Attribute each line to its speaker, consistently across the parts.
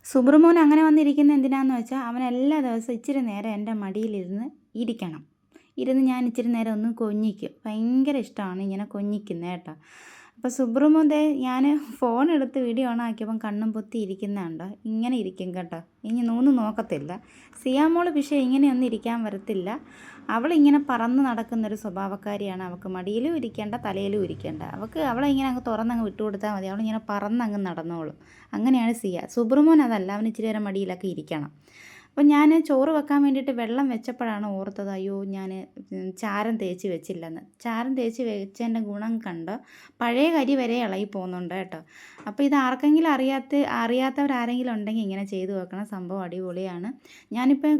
Speaker 1: സുബ്രമോൻ അങ്ങനെ വന്നിരിക്കുന്നത് എന്തിനാന്ന് വെച്ചാൽ അവൻ എല്ലാ ദിവസവും ഇച്ചിരി നേരം എൻ്റെ മടിയിലിരുന്ന് ഇരിക്കണം. ഞാൻ ഇച്ചിരി നേരം ഒന്ന് കൊഞ്ചിക്കും. ഭയങ്കര ഇഷ്ടമാണ് ഇങ്ങനെ കൊഞ്ചിക്കുന്നത് കേട്ടോ. അപ്പോൾ സുബ്രമോൻ ദേ ഞാൻ ഫോൺ എടുത്ത് വീഡിയോ ഓൺ ആക്കിയപ്പം കണ്ണും പൊത്തി ഇരിക്കുന്നുണ്ടോ, ഇങ്ങനെ ഇരിക്കും കേട്ടോ. ഇനി ഒന്നും നോക്കത്തില്ല. സിയാമോൾ പക്ഷേ ഇങ്ങനെയൊന്നും ഇരിക്കാൻ വരത്തില്ല. അവളിങ്ങനെ പറന്ന് നടക്കുന്നൊരു സ്വഭാവക്കാരിയാണ്. അവൾക്ക് മടിയിലും ഇരിക്കേണ്ട, തലയിലും ഇരിക്കേണ്ട. അവളെ ഇങ്ങനെ അങ്ങ് തുറന്നങ്ങ് വിട്ടുകൊടുത്താൽ മതി. അവളിങ്ങനെ പറന്നങ്ങ് നടന്നോളും. അങ്ങനെയാണ് സിയ. സുബ്രമോൻ അതല്ല, അവന് ഇച്ചിരി നേരം മടിയിലൊക്കെ ഇരിക്കണം. അപ്പം ഞാൻ ചോറ് വെക്കാൻ വേണ്ടിയിട്ട് വെള്ളം വെച്ചപ്പോഴാണ് ഓർത്തത്, അയ്യോ ഞാൻ ചാരം തേച്ച് വെച്ചില്ലെന്ന്. ചാരം തേച്ച് വെച്ചതിൻ്റെ ഗുണം കണ്ട് പഴയ കരി വരെ ഇളകി പോകുന്നുണ്ട് കേട്ടോ. അപ്പോൾ ഇത് ആർക്കെങ്കിലും അറിയാത്തവരാരെങ്കിലും ഉണ്ടെങ്കിൽ ഇങ്ങനെ ചെയ്തു വെക്കണം. സംഭവം അടിപൊളിയാണ്. ഞാനിപ്പോൾ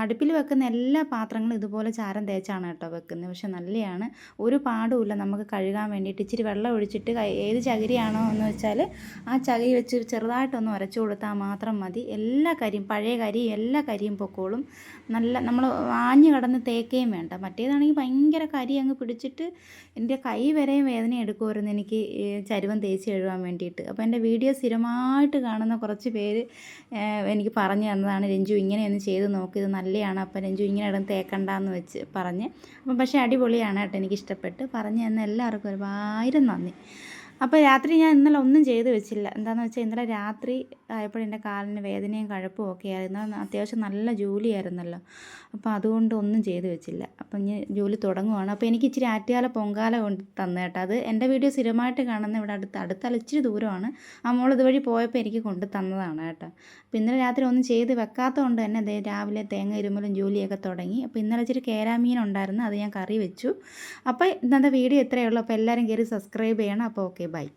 Speaker 1: അടുപ്പിൽ വെക്കുന്ന എല്ലാ പാത്രങ്ങളും ഇതുപോലെ ചാരം തേച്ചാണ് കേട്ടോ വെക്കുന്നത്. പക്ഷെ നല്ലതാണ്, ഒരു പാടുമില്ല. നമുക്ക് കഴുകാൻ വേണ്ടിയിട്ട് ഇച്ചിരി വെള്ളം ഒഴിച്ചിട്ട് ഏത് ചകിരിയാണോ എന്ന് വെച്ചാൽ ആ ചകിരി വെച്ച് ചെറുതായിട്ടൊന്ന് ഉരച്ചു കൊടുത്താൽ മാത്രം മതി. എല്ലാ കരിയും, പഴയ കരിയും എല്ലാ കരിയും പൊക്കോളും. നല്ല നമ്മൾ ആഞ്ഞു കിടന്ന് തേക്കുകയും വേണ്ട. മറ്റേതാണെങ്കിൽ ഭയങ്കര കരി അങ്ങ് പിടിച്ചിട്ട് എൻ്റെ കൈ വരെയും വേദന എടുക്കുമായിരുന്നു എനിക്ക് ചരുവം തേച്ച് കഴുകാൻ വേണ്ടിയിട്ട്. അപ്പോൾ എൻ്റെ വീഡിയോ സ്ഥിരമായിട്ട് കാണുന്ന കുറച്ച് പേര് എനിക്ക് പറഞ്ഞു തന്നതാണ്, രഞ്ജു ഇങ്ങനെയൊന്ന് ചെയ്ത് നോക്ക്, ഇത് നല്ലതാണ്, അപ്പോൾ രഞ്ജു ഇങ്ങനെ ഇടന്ന് തേക്കണ്ടെന്ന് വെച്ച് പറഞ്ഞ്. അപ്പം പക്ഷേ അടിപൊളിയാണ് കേട്ടോ, എനിക്കിഷ്ടപ്പെട്ട്. പറഞ്ഞു തന്ന എല്ലാവർക്കും ഒരുപാട് നന്ദി. അപ്പോൾ രാത്രി ഞാൻ ഇന്നലെ ഒന്നും ചെയ്ത് വെച്ചില്ല. എന്താണെന്ന് വെച്ചാൽ ഇന്നലെ രാത്രി ആയപ്പോൾ എൻ്റെ കാലിന് വേദനയും കഴപ്പും ഒക്കെ ആയിരുന്നു. അത്യാവശ്യം നല്ല ജോലിയായിരുന്നല്ലോ. അപ്പോൾ അതുകൊണ്ട് ഒന്നും ചെയ്ത് വെച്ചില്ല. അപ്പം ഇനി ജോലി തുടങ്ങുവാണ്. അപ്പോൾ എനിക്ക് ഇച്ചിരി ആറ്റുകാല പൊങ്കാല കൊണ്ട് തന്നു കേട്ടോ. അത് എൻ്റെ വീഡിയോ സ്ഥിരമായിട്ട് കാണുന്ന ഇവിടെ അടുത്തല്ല, ഇച്ചിരി ദൂരമാണ്. ആ മോൾ ഇതുവഴി പോയപ്പോൾ എനിക്ക് കൊണ്ട് തന്നതാണ് കേട്ടോ. അപ്പോൾ ഇന്നലെ രാത്രി ഒന്നും ചെയ്ത് വെക്കാത്തതുകൊണ്ട് തന്നെ രാവിലെ തേങ്ങ ഇരുമലും ജോലിയൊക്കെ തുടങ്ങി. അപ്പോൾ ഇന്നലെ ഇച്ചിരി കേരാമീൻ ഉണ്ടായിരുന്നു, അത് ഞാൻ കറി വെച്ചു. അപ്പോൾ ഇന്നത്തെ വീഡിയോ ഇത്രയേ ഉള്ളൂ. അപ്പോൾ എല്ലാവരും കയറി സബ്സ്ക്രൈബ് ചെയ്യണം. അപ്പോൾ ഓക്കെ, ബൈ.